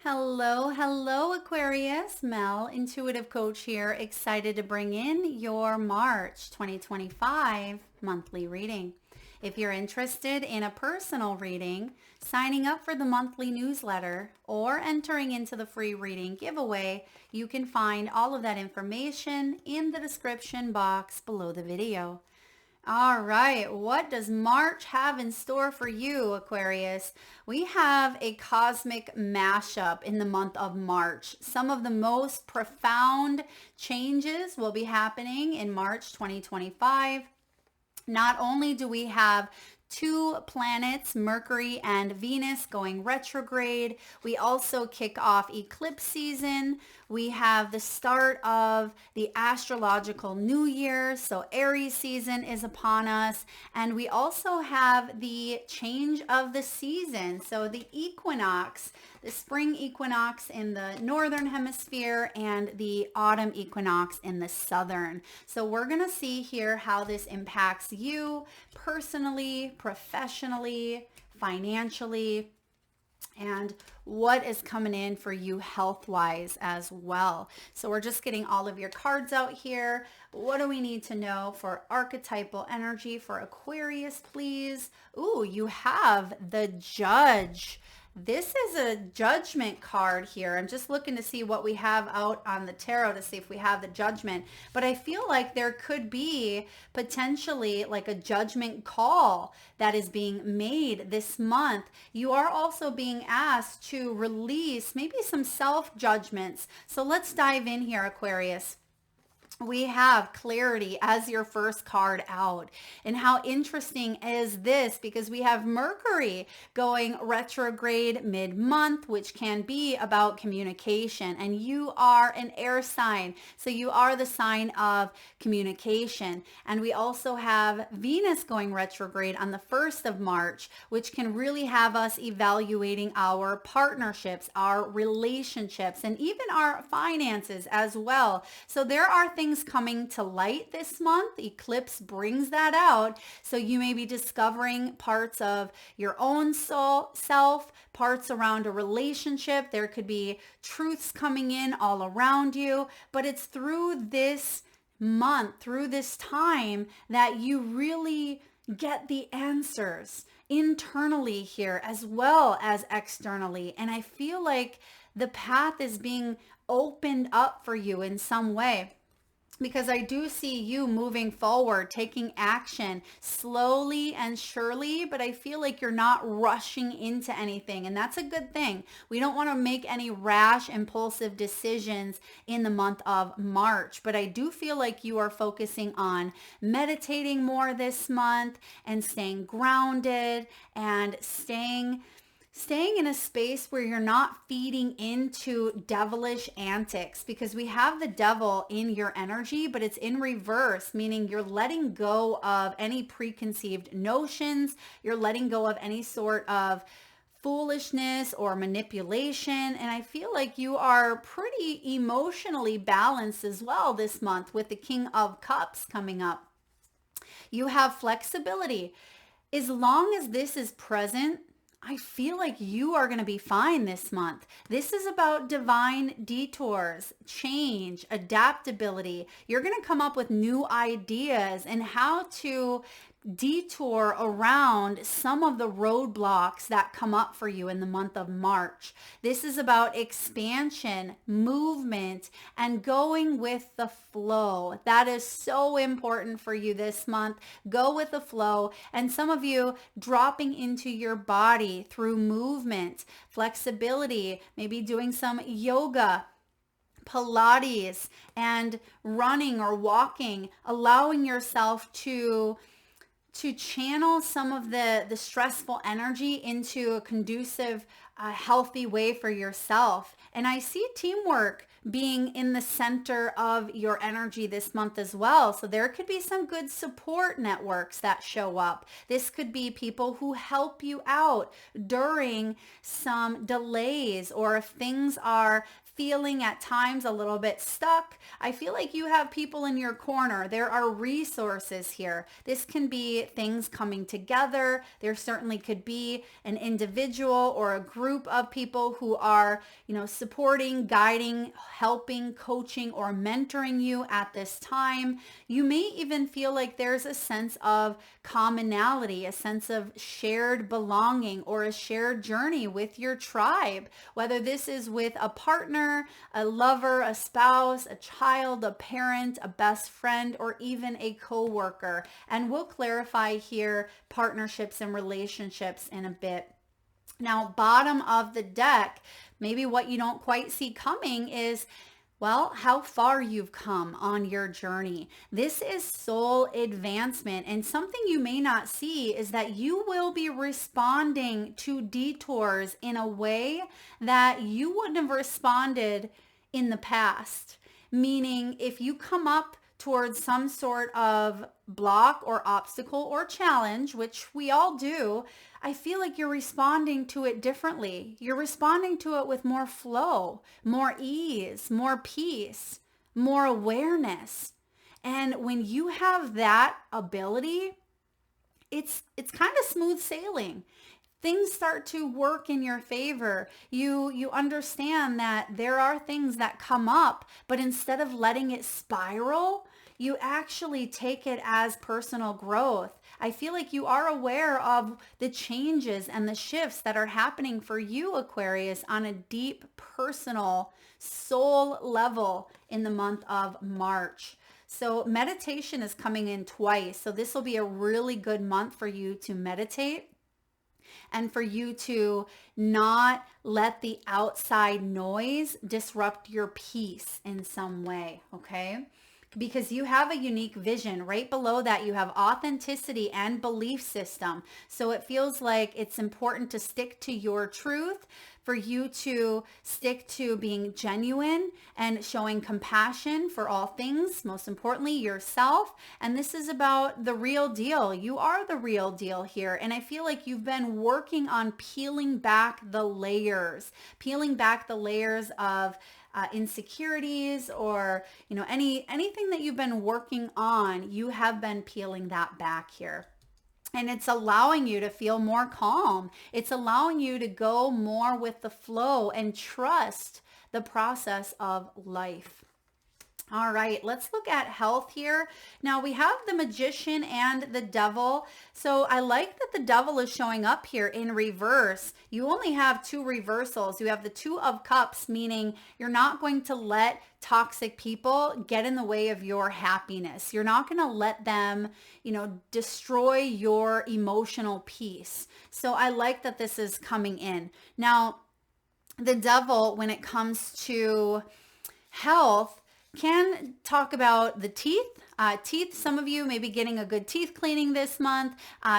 Hello, hello, Aquarius. Mel, intuitive coach here, excited to bring in your March 2025 monthly reading. If you're interested in a personal reading, signing up for the monthly newsletter, or entering into the free reading giveaway, you can find all of that information in the description box below the video. All right, what does March have in store for you, Aquarius? We have a cosmic mashup in the month of March. Some of the most profound changes will be happening in March 2025. Not only do we have two planets, Mercury and Venus, going retrograde, we also kick off eclipse season. We have the start of the astrological new year, so Aries season is upon us. And we also have the change of the season, so the equinox, the spring equinox in the northern hemisphere and the autumn equinox in the southern. So we're going to see here how this impacts you personally, professionally, financially, and what is coming in for you health-wise as well. So we're just getting all of your cards out here. What do we need to know for archetypal energy for Aquarius, please? Ooh, you have the Judge. This is a Judgment card here. I'm just looking to see what we have out on the tarot to see if we have the Judgment. But I feel like there could be potentially like a judgment call that is being made this month. You are also being asked to release maybe some self-judgments. So let's dive in here, Aquarius. We have clarity as your first card out. And how interesting is this? Because we have Mercury going retrograde mid-month, which can be about communication. And you are an air sign, so you are the sign of communication. And we also have Venus going retrograde on the 1st of March, which can really have us evaluating our partnerships, our relationships, and even our finances as well. So there are things coming to light this month. Eclipse brings that out. So you may be discovering parts of your own soul, self, parts around a relationship. There could be truths coming in all around you, but it's through this month, through this time, that you really get the answers internally here as well as externally. And I feel like the path is being opened up for you in some way, because I do see you moving forward, taking action slowly and surely, but I feel like you're not rushing into anything, and that's a good thing. We don't want to make any rash, impulsive decisions in the month of March, but I do feel like you are focusing on meditating more this month and staying grounded and staying in a space where you're not feeding into devilish antics, because we have the devil in your energy, but it's in reverse, meaning you're letting go of any preconceived notions. You're letting go of any sort of foolishness or manipulation. And I feel like you are pretty emotionally balanced as well this month with the King of Cups coming up. You have flexibility. As long as this is present, I feel like you are going to be fine this month. This is about divine detours, change, adaptability. You're going to come up with new ideas and how to detour around some of the roadblocks that come up for you in the month of March. This is about expansion, movement, and going with the flow. That is so important for you this month. Go with the flow. And some of you dropping into your body through movement, flexibility, maybe doing some yoga, Pilates, and running or walking, allowing yourself to channel some of the stressful energy into a conducive, healthy way for yourself. And I see teamwork being in the center of your energy this month as well. So there could be some good support networks that show up. This could be people who help you out during some delays, or if things are feeling at times a little bit stuck, I feel like you have people in your corner. There are resources here. This can be right? Things coming together. There certainly could be an individual or a group of people who are, supporting, guiding, helping, coaching, or mentoring you at this time. You may even feel like there's a sense of commonality, a sense of shared belonging, or a shared journey with your tribe, whether this is with a partner, a lover, a spouse, a child, a parent, a best friend, or even a coworker. And we'll clarify here partnerships and relationships in a bit. Now, bottom of the deck, maybe what you don't quite see coming is, well, how far you've come on your journey. This is soul advancement. And something you may not see is that you will be responding to detours in a way that you wouldn't have responded in the past. Meaning, if you come up towards some sort of block or obstacle or challenge, which we all do, I feel like you're responding to it differently. You're responding to it with more flow, more ease, more peace, more awareness. And when you have that ability, it's kind of smooth sailing. Things start to work in your favor. You understand that there are things that come up, but instead of letting it spiral, you actually take it as personal growth. I feel like you are aware of the changes and the shifts that are happening for you, Aquarius, on a deep personal soul level in the month of March. So meditation is coming in twice. So this will be a really good month for you to meditate and for you to not let the outside noise disrupt your peace in some way, okay? Because you have a unique vision. Right below that, you have authenticity and belief system. So it feels like it's important to stick to your truth, for you to stick to being genuine and showing compassion for all things, most importantly, yourself. And this is about the real deal. You are the real deal here. And I feel like you've been working on peeling back the layers of insecurities, or anything that you've been working on. You have been peeling that back here. And it's allowing you to feel more calm. It's allowing you to go more with the flow and trust the process of life. All right, let's look at health here. Now we have the Magician and the Devil. So I like that the Devil is showing up here in reverse. You only have two reversals. You have the Two of Cups, meaning you're not going to let toxic people get in the way of your happiness. You're not going to let them, destroy your emotional peace. So I like that this is coming in. Now, the Devil, when it comes to health, can talk about the teeth. Some of you may be getting a good teeth cleaning this month,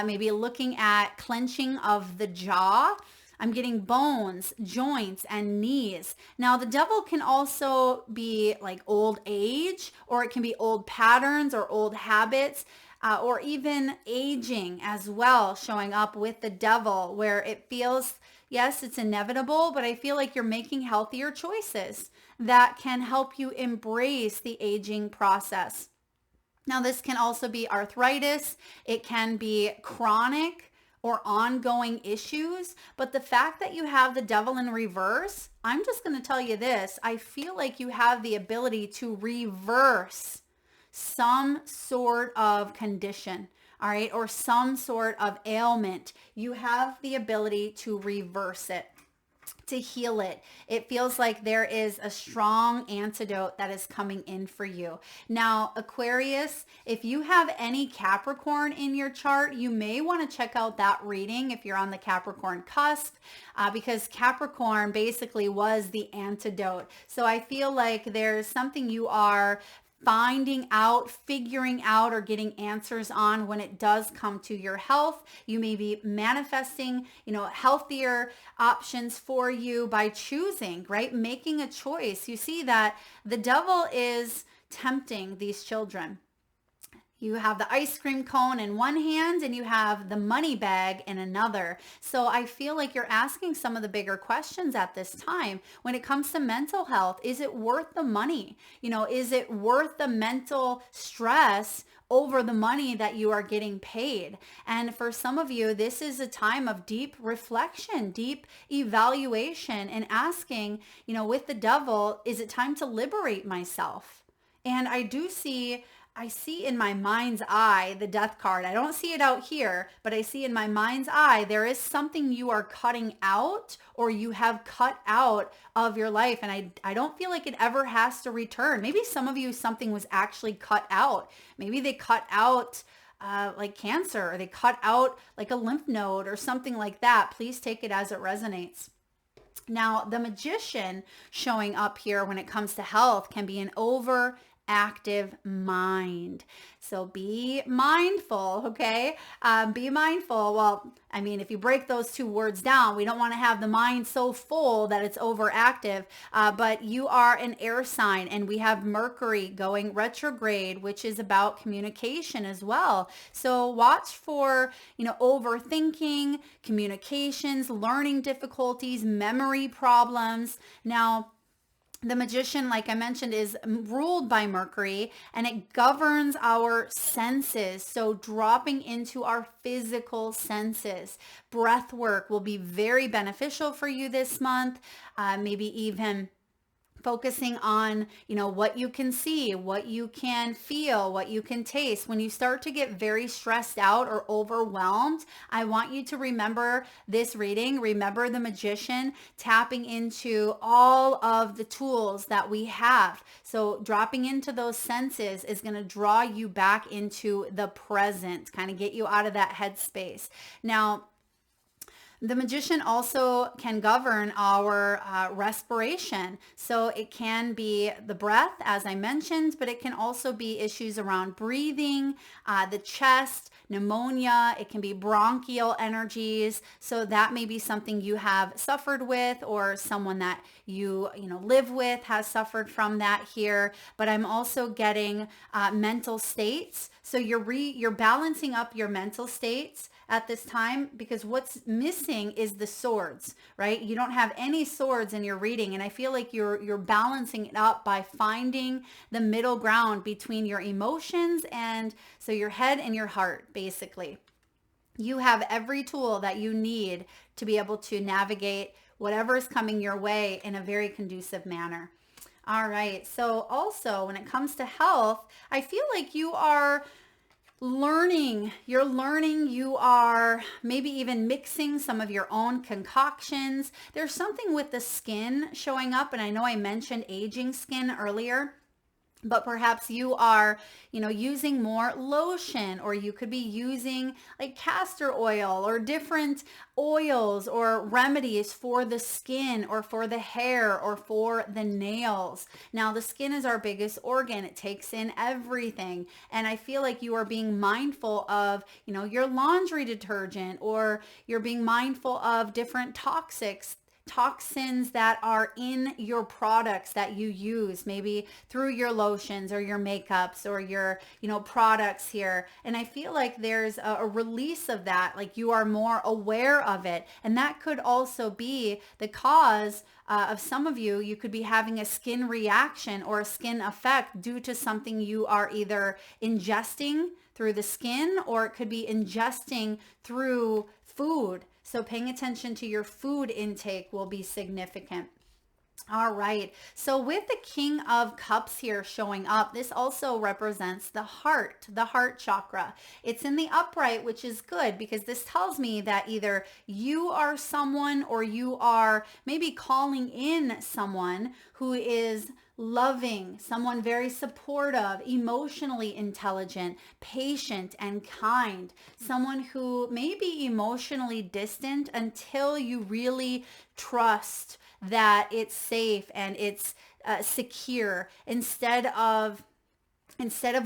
maybe looking at clenching of the jaw. I'm getting bones, joints, and knees. Now, the Devil can also be like old age, or it can be old patterns or old habits, or even aging as well, showing up with the Devil, where it feels, yes, it's inevitable, but I feel like you're making healthier choices that can help you embrace the aging process. Now, this can also be arthritis. It can be chronic or ongoing issues. But the fact that you have the Devil in reverse, I'm just going to tell you this. I feel like you have the ability to reverse some sort of condition, all right, or some sort of ailment. You have the ability to reverse it, to heal it. It feels like there is a strong antidote that is coming in for you. Now, Aquarius, if you have any Capricorn in your chart, you may want to check out that reading if you're on the Capricorn cusp, because Capricorn basically was the antidote. So I feel like there's something you are finding out, figuring out, or getting answers on when it does come to your health. You may be manifesting, healthier options for you by choosing, right? Making a choice. You see that the Devil is tempting these children. You have the ice cream cone in one hand and you have the money bag in another. So I feel like you're asking some of the bigger questions at this time. When it comes to mental health, is it worth the money? Is it worth the mental stress over the money that you are getting paid. And for some of you, this is a time of deep reflection, deep evaluation, and asking, with the devil, is it time to liberate myself? And I see in my mind's eye the death card. I don't see it out here, but I see in my mind's eye there is something you are cutting out, or you have cut out of your life. And I don't feel like it ever has to return. Maybe some of you, something was actually cut out. Maybe they cut out like cancer, or they cut out like a lymph node or something like that. Please take it as it resonates. Now, the Magician showing up here when it comes to health can be an overactive mind. So be mindful, okay? Be mindful. Well, I mean, if you break those two words down, we don't want to have the mind so full that it's overactive, but you are an air sign, and we have Mercury going retrograde, which is about communication as well. So watch for, overthinking, communications, learning difficulties, memory problems. Now, the Magician, like I mentioned, is ruled by Mercury, and it governs our senses. So dropping into our physical senses. Breath work will be very beneficial for you this month. Maybe even focusing on, what you can see, what you can feel, what you can taste. When you start to get very stressed out or overwhelmed, I want you to remember this reading. Remember the Magician tapping into all of the tools that we have. So dropping into those senses is going to draw you back into the present, kind of get you out of that headspace. Now, the Magician also can govern our respiration. So it can be the breath, as I mentioned, but it can also be issues around breathing, the chest, pneumonia. It can be bronchial energies. So that may be something you have suffered with, or someone that you live with has suffered from that here. But I'm also getting mental states. So you're balancing up your mental states at this time, because what's missing is the swords, right? You don't have any swords in your reading, and I feel like you're balancing it up by finding the middle ground between your emotions, and so your head and your heart, basically. You have every tool that you need to be able to navigate whatever is coming your way in a very conducive manner. All right. So also, when it comes to health, I feel like you are learning, you are maybe even mixing some of your own concoctions. There's something with the skin showing up, and I know I mentioned aging skin earlier, but perhaps you are, using more lotion, or you could be using like castor oil or different oils or remedies for the skin or for the hair or for the nails. Now, the skin is our biggest organ. It takes in everything. And I feel like you are being mindful of, your laundry detergent, or you're being mindful of different toxins that are in your products that you use, maybe through your lotions or your makeups or your, products here. And I feel like there's a release of that, like you are more aware of it. And that could also be the cause of some of you. You could be having a skin reaction or a skin effect due to something you are either ingesting through the skin, or it could be ingesting through food. So paying attention to your food intake will be significant. All right. So with the King of Cups here showing up, this also represents the heart chakra. It's in the upright, which is good, because this tells me that either you are someone, or you are maybe calling in someone who is loving, someone very supportive, emotionally intelligent, patient, and kind, someone who may be emotionally distant until you really trust that it's safe and it's secure, instead of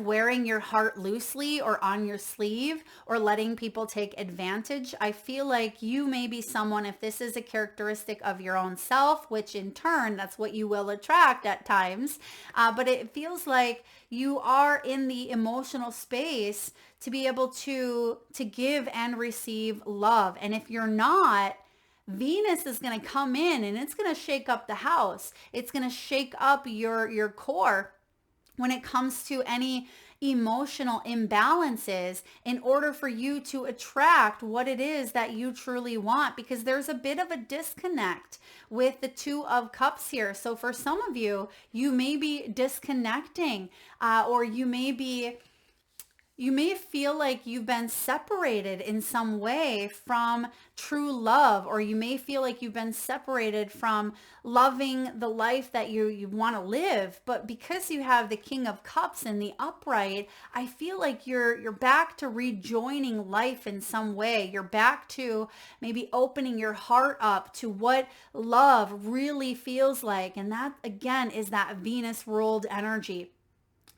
wearing your heart loosely or on your sleeve or letting people take advantage. I feel like you may be someone, if this is a characteristic of your own self, which in turn, that's what you will attract at times. But it feels like you are in the emotional space to be able to give and receive love. And if you're not, Venus is going to come in and it's going to shake up the house. It's going to shake up your core when it comes to any emotional imbalances in order for you to attract what it is that you truly want, because there's a bit of a disconnect with the Two of Cups here. So for some of you, you may be disconnecting, or you may feel like you've been separated in some way from true love, or you may feel like you've been separated from loving the life that you want to live. But because you have the King of Cups in the upright, I feel like you're back to rejoining life in some way. You're back to maybe opening your heart up to what love really feels like. And that, again, is that Venus ruled energy.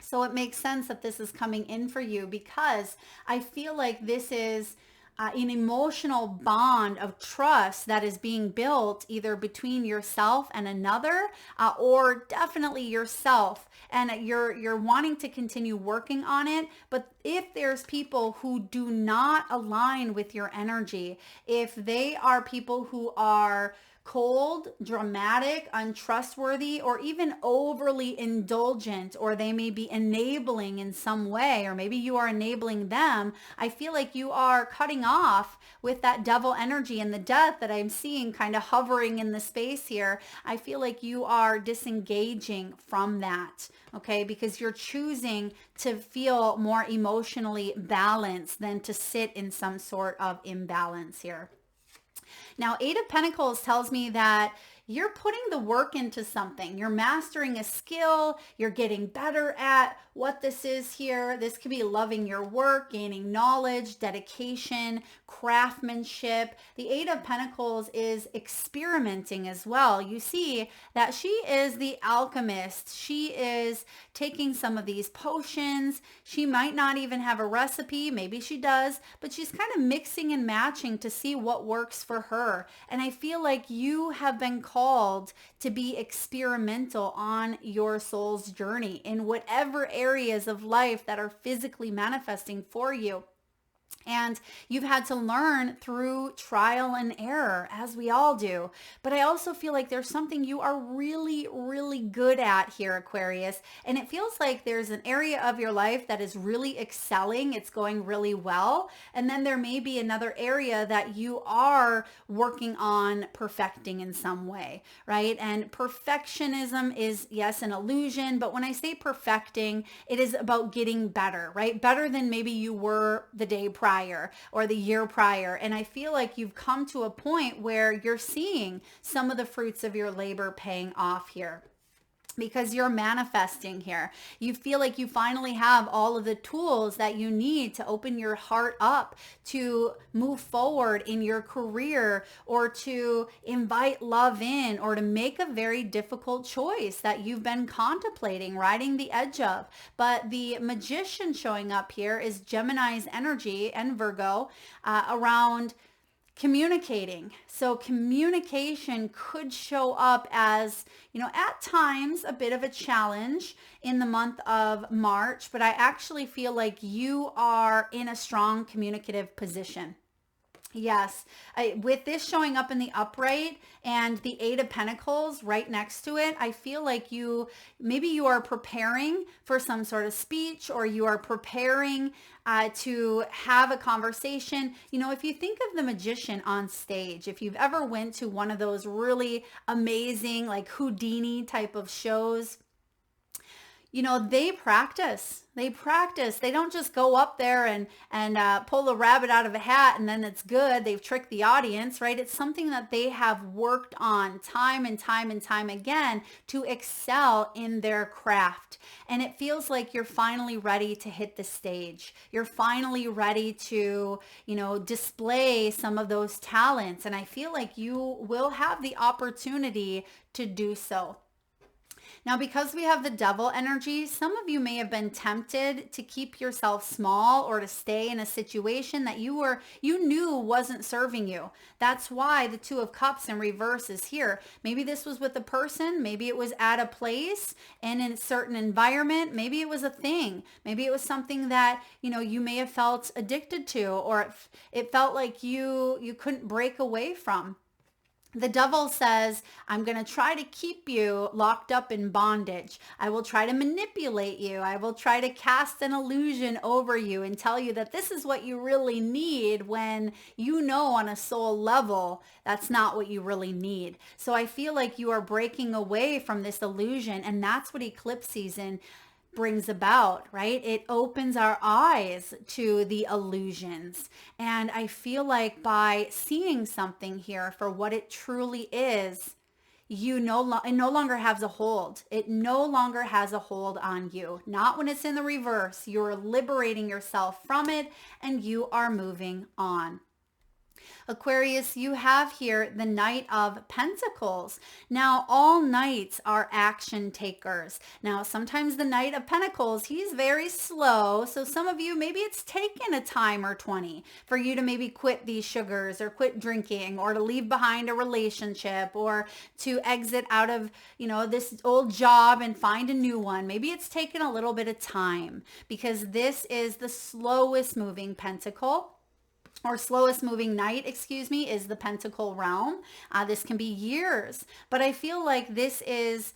So it makes sense that this is coming in for you, because I feel like this is an emotional bond of trust that is being built either between yourself and another, or definitely yourself. And you're wanting to continue working on it. But if there's people who do not align with your energy, if they are people who are cold, dramatic, untrustworthy, or even overly indulgent, or they may be enabling in some way, or maybe you are enabling them, I feel like you are cutting off with that devil energy and the death that I'm seeing kind of hovering in the space here. I feel like you are disengaging from that, okay? Because you're choosing to feel more emotionally balanced than to sit in some sort of imbalance here. Now, Eight of Pentacles tells me that you're putting the work into something. You're mastering a skill. You're getting better at what this is here. This could be loving your work, gaining knowledge, dedication, craftsmanship. The Eight of Pentacles is experimenting as well. You see that she is the alchemist. She is taking some of these potions. She might not even have a recipe. Maybe she does, but she's kind of mixing and matching to see what works for her. And I feel like you have been called to be experimental on your soul's journey in whatever areas of life that are physically manifesting for you. And you've had to learn through trial and error, as we all do. But I also feel like there's something you are really, really good at here, Aquarius. And it feels like there's an area of your life that is really excelling. It's going really well. And then there may be another area that you are working on perfecting in some way, right? And perfectionism is, yes, an illusion. But when I say perfecting, it is about getting better, right? Better than maybe you were the day prior or the year prior. And I feel like you've come to a point where you're seeing some of the fruits of your labor paying off here, because you're manifesting here. You feel like you finally have all of the tools that you need to open your heart up to move forward in your career, or to invite love in, or to make a very difficult choice that you've been contemplating, riding the edge of. But the Magician showing up here is Gemini's energy and Virgo, around communicating. So communication could show up as, at times a bit of a challenge in the month of March, but I actually feel like you are in a strong communicative position. Yes, with this showing up in the upright and the Eight of Pentacles right next to it, I feel like maybe you are preparing for some sort of speech, or you are preparing to have a conversation. If you think of the Magician on stage, if you've ever went to one of those really amazing, like Houdini type of shows, they practice. They don't just go up there and pull a rabbit out of a hat and then it's good. They've tricked the audience, right? It's something that they have worked on time and time and time again to excel in their craft. And it feels like you're finally ready to hit the stage. You're finally ready to, display some of those talents. And I feel like you will have the opportunity to do so. Now, because we have the Devil energy, some of you may have been tempted to keep yourself small, or to stay in a situation that you knew wasn't serving you. That's why the Two of Cups in reverse is here. Maybe this was with a person. Maybe it was at a place and in a certain environment. Maybe it was a thing. Maybe it was something that, you may have felt addicted to, or it felt like you couldn't break away from. The devil says, I'm going to try to keep you locked up in bondage. I will try to manipulate you. I will try to cast an illusion over you and tell you that this is what you really need, when you know on a soul level that's not what you really need. So I feel like you are breaking away from this illusion, and that's what eclipse season brings about, right? It opens our eyes to the illusions. And I feel like by seeing something here for what it truly is, it no longer has a hold. It no longer has a hold on you. Not when it's in the reverse. You're liberating yourself from it and you are moving on. Aquarius, you have here the Knight of Pentacles. Now, all knights are action takers. Now, sometimes the Knight of Pentacles, he's very slow. So some of you, maybe it's taken a time or 20 for you to maybe quit these sugars or quit drinking or to leave behind a relationship or to exit out of, this old job and find a new one. Maybe it's taken a little bit of time because this is the slowest moving pentacle. Or slowest moving knight, is the pentacle realm. This can be years, but I feel like this is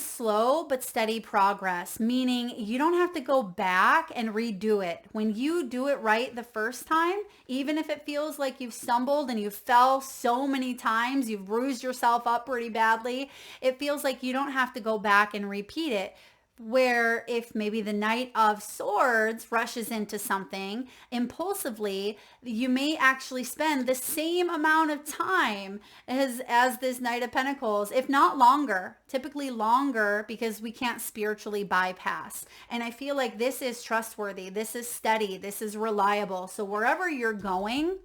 slow but steady progress, meaning you don't have to go back and redo it. When you do it right the first time, even if it feels like you've stumbled and you fell so many times, you've bruised yourself up pretty badly, it feels like you don't have to go back and repeat it. Where if maybe the Knight of Swords rushes into something impulsively, you may actually spend the same amount of time as this Knight of Pentacles, if not longer, typically longer, because we can't spiritually bypass. And I feel like this is trustworthy. This is steady. This is reliable. So wherever you're going,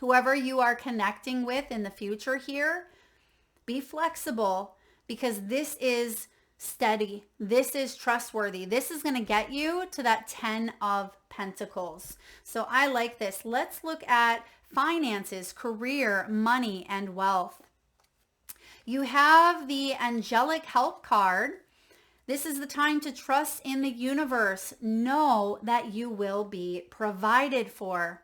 whoever you are connecting with in the future here, be flexible, because this is steady. This is trustworthy. This is going to get you to that 10 of Pentacles. So I like this. Let's look at finances, career, money, and wealth. You have the angelic help card. This is the time to trust in the universe. Know that you will be provided for.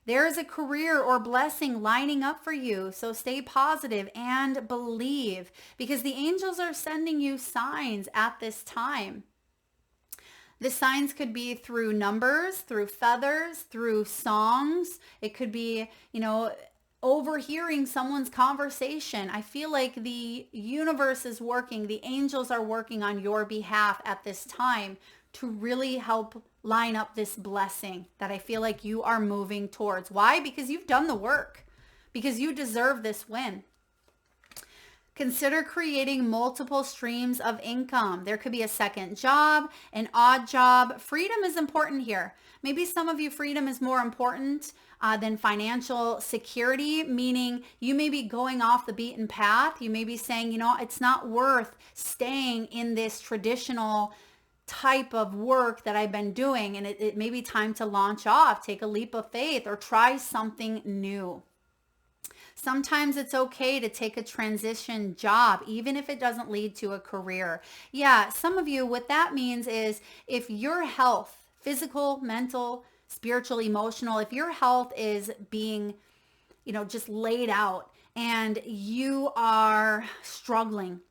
There is a career or blessing lining up for you. So stay positive and believe, because the angels are sending you signs at this time. The signs could be through numbers, through feathers, through songs. It could be, overhearing someone's conversation. I feel like the universe is working. The angels are working on your behalf at this time to really help line up this blessing that I feel like you are moving towards. Why? Because you've done the work, because you deserve this win. Consider creating multiple streams of income. There could be a second job, an odd job. Freedom is important here. Maybe some of you, freedom is more important than financial security, meaning you may be going off the beaten path. You may be saying, it's not worth staying in this traditional type of work that I've been doing, and it may be time to launch off, take a leap of faith, or try something new. Sometimes it's okay to take a transition job, even if it doesn't lead to a career. Yeah, some of you, what that means is if your health, physical, mental, spiritual, emotional, if your health is being, just laid out and you are struggling,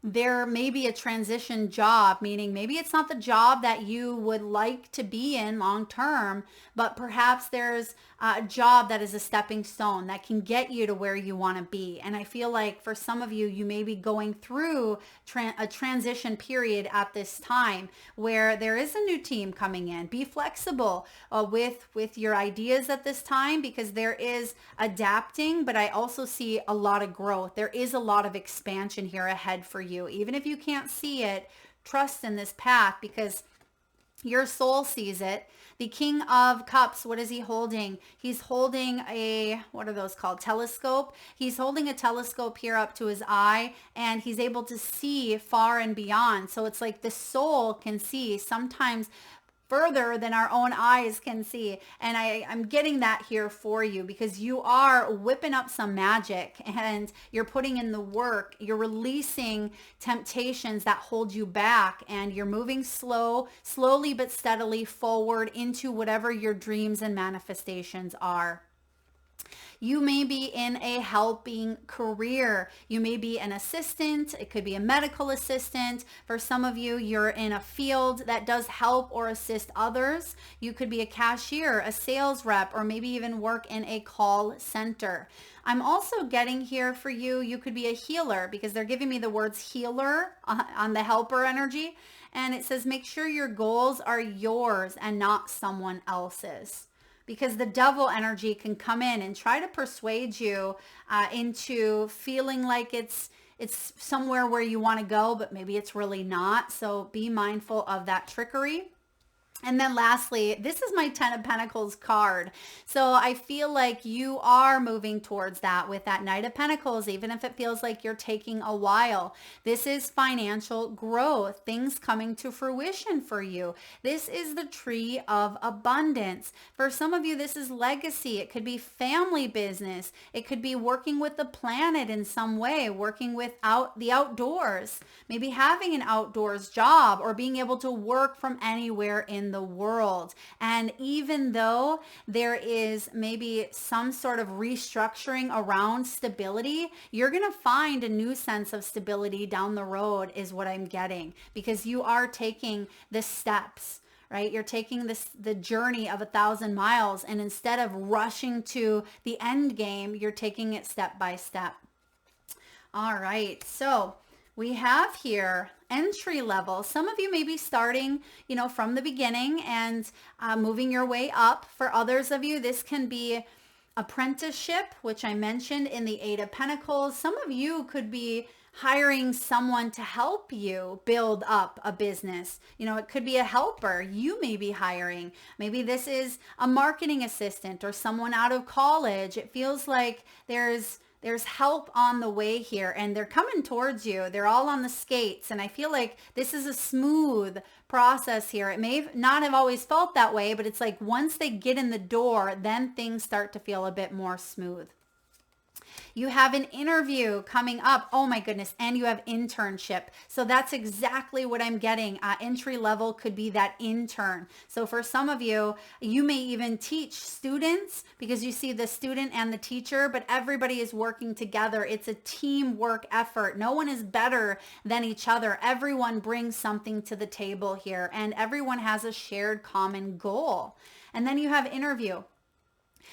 there may be a transition job, meaning maybe it's not the job that you would like to be in long term, but perhaps there's a job that is a stepping stone that can get you to where you want to be. And I feel like for some of you, you may be going through a transition period at this time where there is a new team coming in. Be flexible with your ideas at this time, because there is adapting, but I also see a lot of growth. There is a lot of expansion here ahead for you. Even if you can't see it, trust in this path, because your soul sees it. The King of Cups, what is he holding? He's holding what are those called? Telescope. He's holding a telescope here up to his eye, and he's able to see far and beyond. So it's like the soul can see sometimes further than our own eyes can see. And I'm getting that here for you, because you are whipping up some magic and you're putting in the work. You're releasing temptations that hold you back, and you're moving slowly but steadily forward into whatever your dreams and manifestations are. You may be in a helping career. You may be an assistant. It could be a medical assistant. For some of you, you're in a field that does help or assist others. You could be a cashier, a sales rep, or maybe even work in a call center. I'm also getting here for you, you could be a healer, because they're giving me the words healer on the helper energy. And it says, make sure your goals are yours and not someone else's. Because the devil energy can come in and try to persuade you into feeling like it's somewhere where you want to go, but maybe it's really not. So be mindful of that trickery. And then lastly, this is my 10 of Pentacles card. So I feel like you are moving towards that with that Knight of Pentacles, even if it feels like you're taking a while. This is financial growth, things coming to fruition for you. This is the tree of abundance. For some of you, this is legacy. It could be family business. It could be working with the planet in some way, working with the outdoors, maybe having an outdoors job or being able to work from anywhere in the world. And even though there is maybe some sort of restructuring around stability, you're going to find a new sense of stability down the road is what I'm getting, because you are taking the steps, right? You're taking the journey of 1,000 miles, and instead of rushing to the end game, you're taking it step by step. All right. So we have here entry level. Some of you may be starting, from the beginning and moving your way up. For others of you, this can be apprenticeship, which I mentioned in the Eight of Pentacles. Some of you could be hiring someone to help you build up a business. It could be a helper you may be hiring. Maybe this is a marketing assistant or someone out of college. It feels like there's help on the way here, and they're coming towards you. They're all on the skates, and I feel like this is a smooth process here. It may not have always felt that way, but it's like once they get in the door, then things start to feel a bit more smooth. You have an interview coming up. Oh my goodness. And you have internship. So that's exactly what I'm getting. Entry level could be that intern. So for some of you, you may even teach students, because you see the student and the teacher, but everybody is working together. It's a teamwork effort. No one is better than each other. Everyone brings something to the table here, and everyone has a shared common goal. And then you have interview.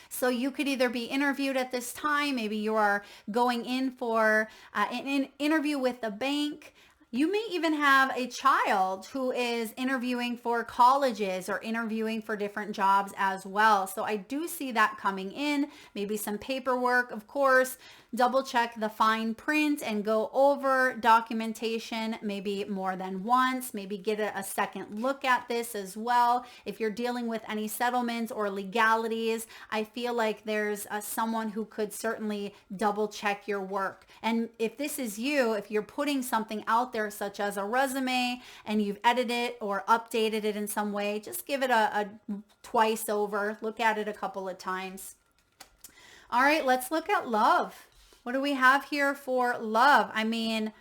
So you could either be interviewed at this time, maybe you are going in for an interview with the bank. You may even have a child who is interviewing for colleges or interviewing for different jobs as well. So I do see that coming in, maybe some paperwork, of course. Double check the fine print and go over documentation maybe more than once. Maybe get a second look at this as well. If you're dealing with any settlements or legalities, I feel like there's someone who could certainly double check your work. And if this is you, if you're putting something out there such as a resume and you've edited it or updated it in some way, just give it a twice over. Look at it a couple of times. All right, let's look at love. What do we have here for love? I mean,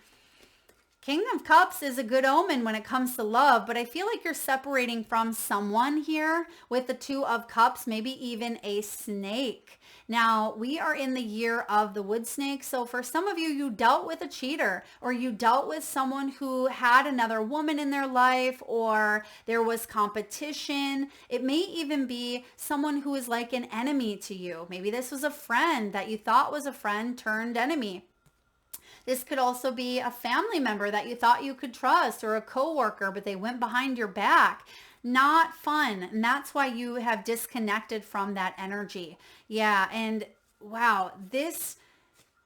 King of Cups is a good omen when it comes to love, but I feel like you're separating from someone here with the Two of Cups, maybe even a snake. Now, we are in the year of the wood snake. So for some of you, you dealt with a cheater, or you dealt with someone who had another woman in their life, or there was competition. It may even be someone who is like an enemy to you. Maybe this was a friend that you thought was a friend turned enemy. This could also be a family member that you thought you could trust, or a coworker, but they went behind your back. Not fun. And that's why you have disconnected from that energy. Yeah. And wow, this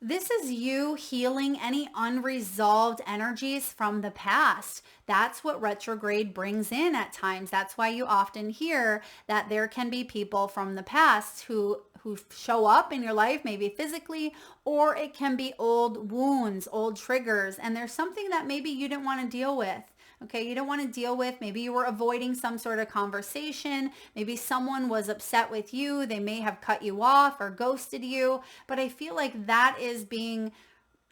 is you healing any unresolved energies from the past. That's what retrograde brings in at times. That's why you often hear that there can be people from the past who show up in your life, maybe physically, or it can be old wounds, old triggers. And there's something that maybe you didn't want to deal with. Okay, you don't want to deal with, maybe you were avoiding some sort of conversation. Maybe someone was upset with you. They may have cut you off or ghosted you. But I feel like that is being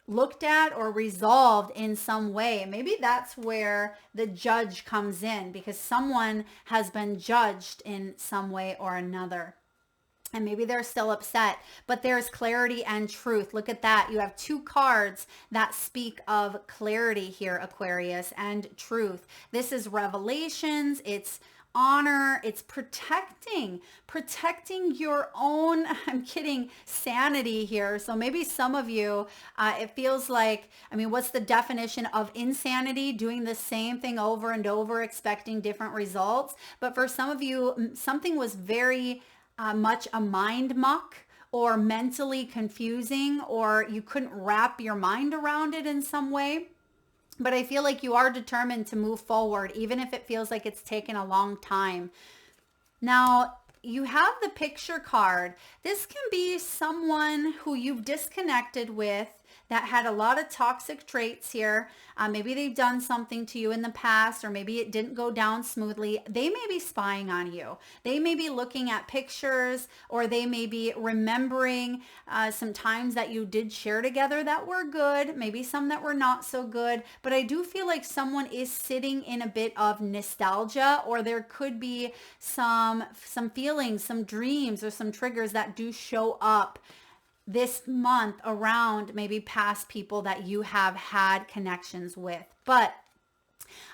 looked at or resolved in some way. Maybe that's where the judge comes in, because someone has been judged in some way or another. and maybe they're still upset, but there's clarity and truth. Look at that. You have two cards that speak of clarity here, Aquarius, and truth. This is revelations. It's honor. It's protecting your own, I'm kidding, sanity here. So maybe some of you, it feels like, I mean, what's the definition of insanity? Doing the same thing over and over, expecting different results. But for some of you, something was very much a mind muck or mentally confusing, or you couldn't wrap your mind around it in some way. But I feel like you are determined to move forward, even if it feels like it's taken a long time. Now, you have the picture card. This can be someone who you've disconnected with that had a lot of toxic traits here. Maybe they've done something to you in the past, or maybe it didn't go down smoothly. They may be spying on you. They may be looking at pictures, or they may be remembering some times that you did share together that were good, maybe some that were not so good. But I do feel like someone is sitting in a bit of nostalgia, or there could be some feelings, some dreams, or some triggers that do show up this month around maybe past people that you have had connections with. But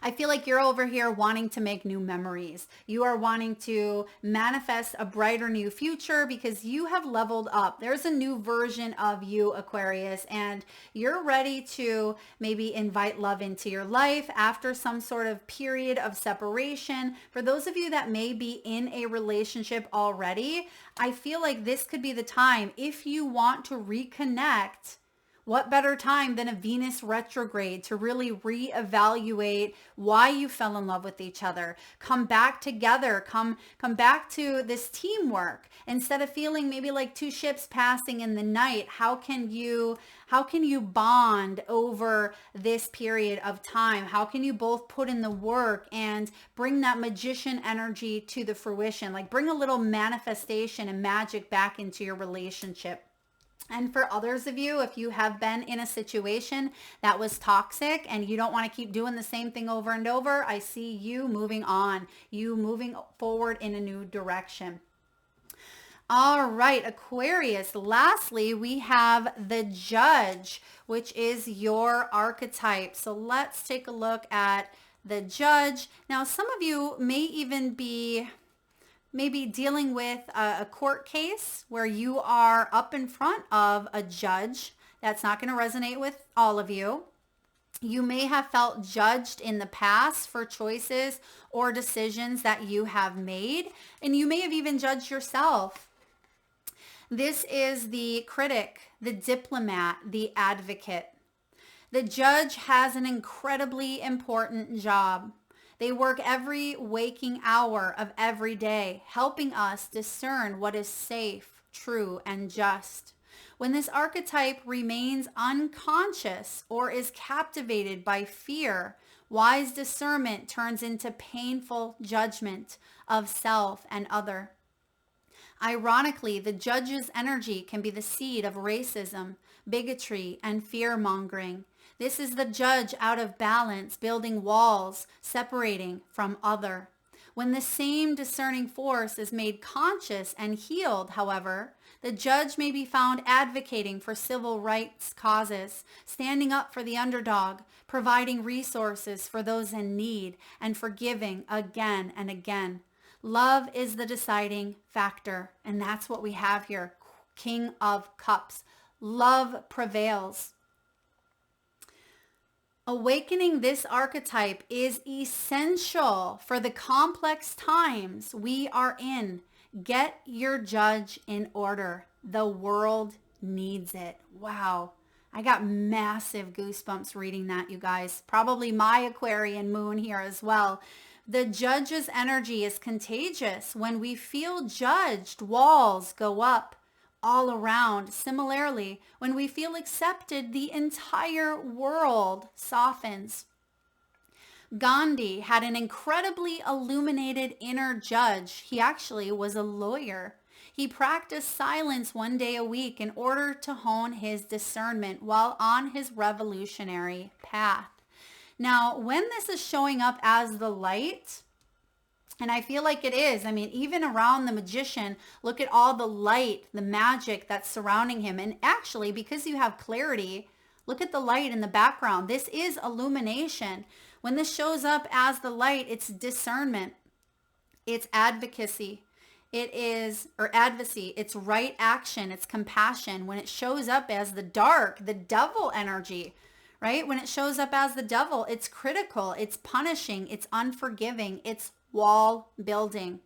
I feel like you're over here wanting to make new memories. You are wanting to manifest a brighter new future because you have leveled up. There's a new version of you, Aquarius, and you're ready to maybe invite love into your life after some sort of period of separation. For those of you that may be in a relationship already, I feel like this could be the time if you want to reconnect. What better time than a Venus retrograde to really reevaluate why you fell in love with each other? Come back together, come back to this teamwork. Instead of feeling maybe like two ships passing in the night, how can you bond over this period of time? How can you both put in the work and bring that magician energy to the fruition? Like bring a little manifestation and magic back into your relationship. And for others of you, if you have been in a situation that was toxic and you don't want to keep doing the same thing over and over, I see you moving on, you moving forward in a new direction. All right, Aquarius. Lastly, we have the Judge, which is your archetype. So let's take a look at the Judge. Now, some of you may even be maybe dealing with a court case where you are up in front of a judge. That's not going to resonate with all of you. You may have felt judged in the past for choices or decisions that you have made, and you may have even judged yourself. This is the critic, the diplomat, the advocate. The Judge has an incredibly important job. They work every waking hour of every day, helping us discern what is safe, true, and just. When this archetype remains unconscious or is captivated by fear, wise discernment turns into painful judgment of self and other. Ironically, the Judge's energy can be the seed of racism, bigotry, and fear-mongering. This is the Judge out of balance, building walls, separating from other. When the same discerning force is made conscious and healed, however, the Judge may be found advocating for civil rights causes, standing up for the underdog, providing resources for those in need, and forgiving again and again. Love is the deciding factor, and that's what we have here. King of Cups. Love prevails. Awakening this archetype is essential for the complex times we are in. Get your Judge in order. The world needs it. Wow. I got massive goosebumps reading that, you guys. Probably my Aquarian moon here as well. The Judge's energy is contagious. When we feel judged, walls go up all around. Similarly, when we feel accepted, the entire world softens. Gandhi had an incredibly illuminated inner judge. He actually was a lawyer. He practiced silence one day a week in order to hone his discernment while on his revolutionary path. Now, when this is showing up as the light, And I feel like it is. I mean, even around the magician, look at all the light, the magic that's surrounding him. And actually, because you have clarity, look at the light in the background. This is illumination. When this shows up as the light, it's discernment. It's advocacy. It is, or advocacy. It's right action. It's compassion. When it shows up as the dark, the devil energy, right? When it shows up as the devil, it's critical. It's punishing. It's unforgiving. It's wall building.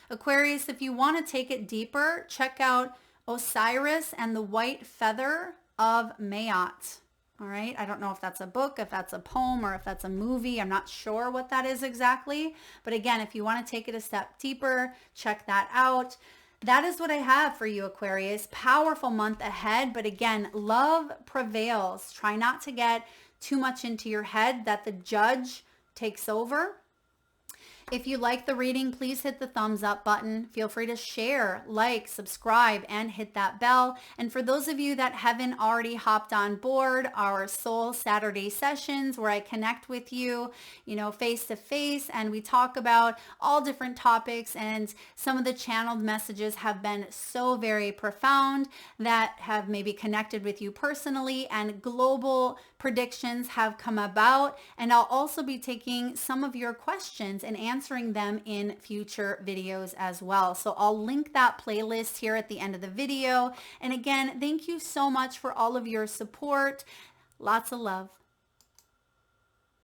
Aquarius, if you want to take it deeper, check out Osiris and the White Feather of Maat. All right. I don't know if that's a book, if that's a poem, or if that's a movie. I'm not sure what that is exactly. But again, if you want to take it a step deeper, check that out. That is what I have for you, Aquarius. Powerful month ahead. But again, love prevails. Try not to get too much into your head that the judge takes over. If you like the reading, please hit the thumbs up button. Feel free to share, like, subscribe, and hit that bell. And for those of you that haven't already hopped on board our Soul Saturday sessions where I connect with you, face to face, and we talk about all different topics, and some of the channeled messages have been so very profound that have maybe connected with you personally, and global predictions have come about. And I'll also be taking some of your questions and answering them in future videos as well. So I'll link that playlist here at the end of the video. And again, thank you so much for all of your support. Lots of love.